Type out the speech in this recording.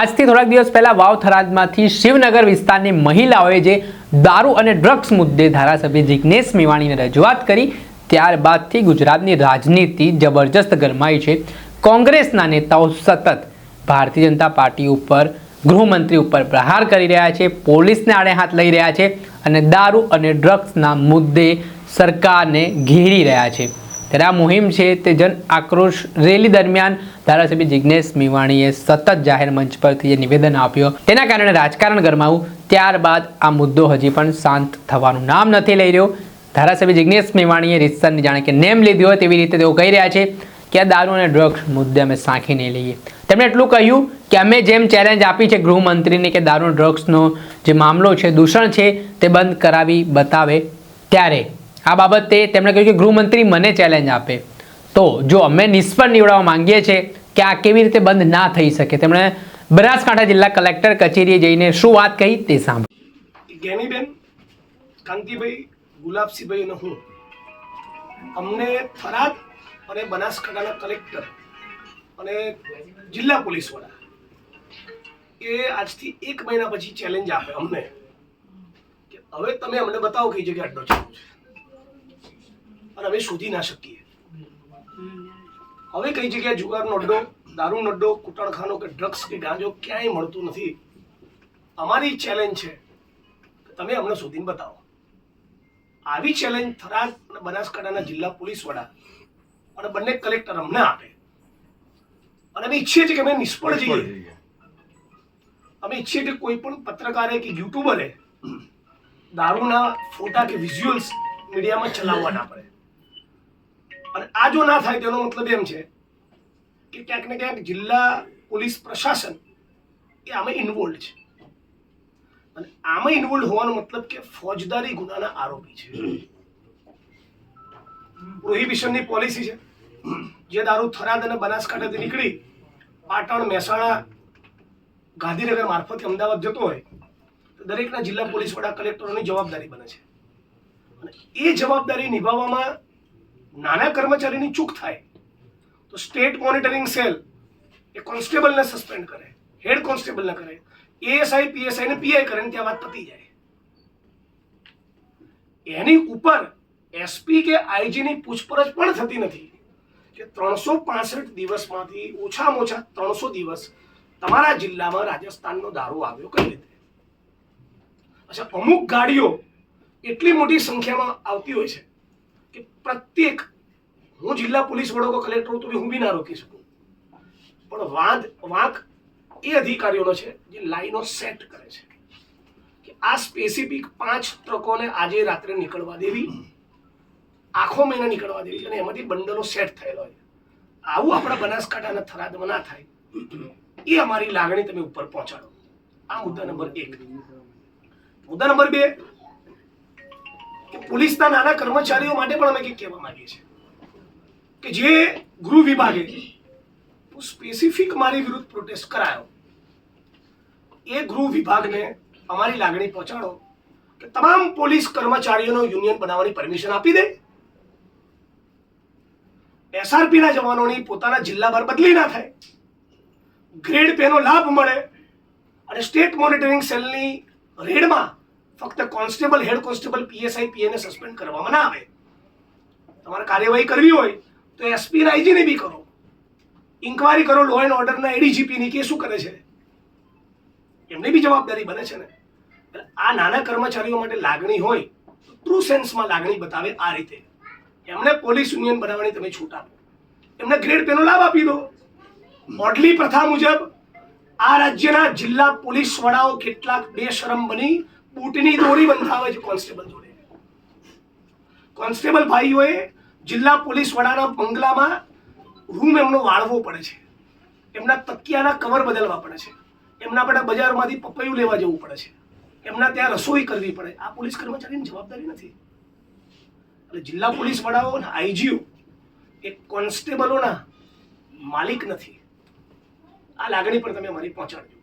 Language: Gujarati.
આજથી થોડાક દિવસ પહેલા વાવ થરાદમાંથી શિવનગર વિસ્તારની મહિલાઓએ જે દારૂ અને ડ્રગ્સ મુદ્દે ધારાસભ્ય જિગ્નેશ મેવાણીને રજૂઆત કરી ત્યારબાદથી ગુજરાતની રાજનીતિ જબરજસ્ત ગરમાઈ છે। કોંગ્રેસના નેતાઓ સતત ભારતીય જનતા પાર્ટી ઉપર ગૃહમંત્રી ઉપર પ્રહાર કરી રહ્યા છે, પોલીસને આડે હાથ લઈ રહ્યા છે અને દારૂ અને ડ્રગ્સના મુદ્દે સરકારને ઘેરી રહ્યા છે। ત્યારે આ મુહિમ છે તે જન આક્રોશ રેલી દરમિયાન ધારાસભ્ય જિગ્નેશ મેવાણીએ સતત જાહેર મંચ પરથી નિવેદન આપ્યું, તેના કારણે રાજકારણ ગરમાયું। ત્યારબાદ આ મુદ્દો હજી પણ શાંત થવાનું નામ નથી લઈ રહ્યો। ધારાસભ્ય જિગ્નેશ મેવાણીએ રીતસરની જાણે કે નેમ લીધી હોય તેવી રીતે તેઓ કહી રહ્યા છે કે આ દારૂ અને ડ્રગ્સ મુદ્દે અમે સાંખી નહીં લઈએ। તેમણે એટલું કહ્યું કે અમે જેમ ચેલેન્જ આપી છે ગૃહમંત્રીને કે દારૂ અને ડ્રગ્સનો જે મામલો છે, દૂષણ છે તે બંધ કરાવી બતાવે, ત્યારે આ બાબતે તેમણે કહ્યું કે ગૃહમંત્રી મને ચેલેન્જ આપે તો જો અમે નિષ્ફળ નીવડાવવા માંગીએ છીએ કે આ કેવી રીતે બંધ ના થઈ શકે। તેમણે બનાસકાંઠા જિલ્લા કલેક્ટર કચેરીએ જઈને શું વાત કહી તે સાંભળો। જ્ઞાનીબેન, કાંતિભાઈ, ગુલાબસિંહભાઈ અને હું અમને થરાદ અને બનાસકાંઠાના કલેક્ટર અને જિલ્લા પોલીસ વડા એ આજથી 1 મહિના પછી ચેલેન્જ આપે અમને કે હવે તમે અમને બતાવો કઈ જગ્યાએ અડ્ડો ચાલુ છે અને અમે શોધી ના શકીએ। હવે કઈ જગ્યાએ જુગારનો અડ્ડો, દારૂનો અડ્ડો, કુટણખાનો કે ડ્રગ્સ કે ગાંજો ક્યાંય મળતું નથી। અમારી ચેલેન્જ છે કે તમે અમને શોધીને બતાવો। આવી ચેલેન્જ થરાદ અને બનાસકાંઠાના જિલ્લા પોલીસ વડા અને બંને કલેક્ટર અમને આપે અને અમે ઈચ્છીએ છીએ કે અમે નિષ્ફળ જઈએ। અમે ઈચ્છીએ કે કોઈ પણ પત્રકારે કે યુટ્યુબરે દારૂના ફોટા કે વિઝ્યુઅલ્સ મીડિયામાં ચલાવવા ના પડે। અને આ જો ના થાય તેનો મતલબ એમ છે કે ક્યાંક ને ક્યાંક જિલ્લા પોલીસ પ્રશાસન એ આમાં ઇન્વોલ્વ છે અને આમાં ઇન્વોલ્વ હોવાનો મતલબ કે ફોજદારી ગુનાના આરોપી છે। પ્રોહિબિશનની પોલિસી છે, જે દારૂ થરાદ અને બનાસકાંઠાથી નીકળી પાટણ, મહેસાણા, ગાંધીનગર મારફતે અમદાવાદ જતો હોય તો દરેકના જિલ્લા પોલીસ વડા કલેક્ટરોની જવાબદારી બને છે અને એ જવાબદારી નિભાવવામાં નાના કર્મચારીની ચૂક થાય તો સ્ટેટ મોનિટરિંગ સેલ એ કોન્સ્ટેબલને સસ્પેન્ડ કરે, હેડ કોન્સ્ટેબલને કરે, એએસઆઈ પીએસઆઈ ને પીઆઈ કરે ને ત્યાં વાત પતી જાય। એની ઉપર એસપી કે આઈજી ની પૂછપરછ પણ થતી નથી કે 365 દિવસમાંથી ઓછામાં ઓછા 300 દિવસ તમારા જિલ્લામાં રાજસ્થાનનો દારૂ આવ્યો કઈ રીતે। અચ્છા, અમુક ગાડીઓ એટલી મોટી સંખ્યામાં આવતી હોય છે કે પ્રત્યેક, હું જિલ્લા પોલીસ વડો કે કલેક્ટર તો હું બી ના રોકી શકું, પણ વાંક એ અધિકારીઓનો છે જે લાઈનો સેટ કરે છે કે આ સ્પેસિફિક 5 ટ્રકોને આજે રાત્રે નીકળવા દેવી, આખો મહિના નીકળવા દેવી અને એમાંથી બંડલો સેટ થયેલો હોય। આવું આપણા બનાસકાંઠાના થરાદમાં ના થાય એ અમારી લાગણી તમે ઉપર પહોંચાડો। આ મુદ્દા નંબર 1। મુદ્દા નંબર 2 કે પોલીસના નાના કર્મચારીઓ માટે પણ અમે કંઈક કહેવા માંગીએ છીએ કે જે ગૃહ વિભાગે સ્પેસિફિક મારી વિરુદ્ધ પ્રોટેસ્ટ કરાયો, એ ગૃહ વિભાગને અમારી લાગણી પહોંચાડો કે તમામ પોલીસ કર્મચારીઓનો યુનિયન બનાવવાની પરમિશન આપી દે, એસઆરપી ના જવાનોની પોતાના જિલ્લા બહાર બદલી ના થાય, ગ્રેડ પેનો લાભ મળે અને સ્ટેટ મોનિટરિંગ સેલની રેડમાં ફક્ત કોન્સ્ટેબલ, હેડ કોન્સ્ટેબલ, પીએસઆઈ પીએને સસ્પેન્ડ કરવામાં ના આવે। તમારે કાર્યવાહી કરવી હોય તો એસપી અને આઈજી ને બી કરો, ઇન્કવાયરી કરો લો એન્ડ ઓર્ડરના એડીજીપી ની કે શું કરે છે, એમની બી જવાબદારી બને છે ને। એટલે આ નાના કર્મચારીઓ માટે લાગણી હોય તો ટ્રુ સેન્સમાં લાગણી બતાવે આ રીતે। એમને પોલીસ યુનિયન બનાવવાની તમે છૂટ આપો, એમને ગ્રેડ પેનો લાભ આપી દો। મોડલી પ્રથા મુજબ આ રાજ્યના જિલ્લા પોલીસ વડાઓ કેટલાક બેશરમ બની બૂટની દોરી બંધાવે છે કોન્સ્ટેબલ જોડે। કોન્સ્ટેબલ ભાઈઓએ જિલ્લા પોલીસ વડાના બંગલામાં રૂમ એમનો વાળવો પડે છે, એમના તકિયાના કવર બદલવા પડે છે, એમના માટે બજારમાંથી પપૈયું લેવા જવું પડે છે, એમના ત્યાં રસોઈ કરવી પડે। આ પોલીસ કર્મચારીની જવાબદારી નથી। એટલે જિલ્લા પોલીસ વડાઓ અને આઈજીઓ એ કોન્સ્ટેબલોના માલિક નથી। આ લાગણી પણ તમે અમારી પહોંચાડજો।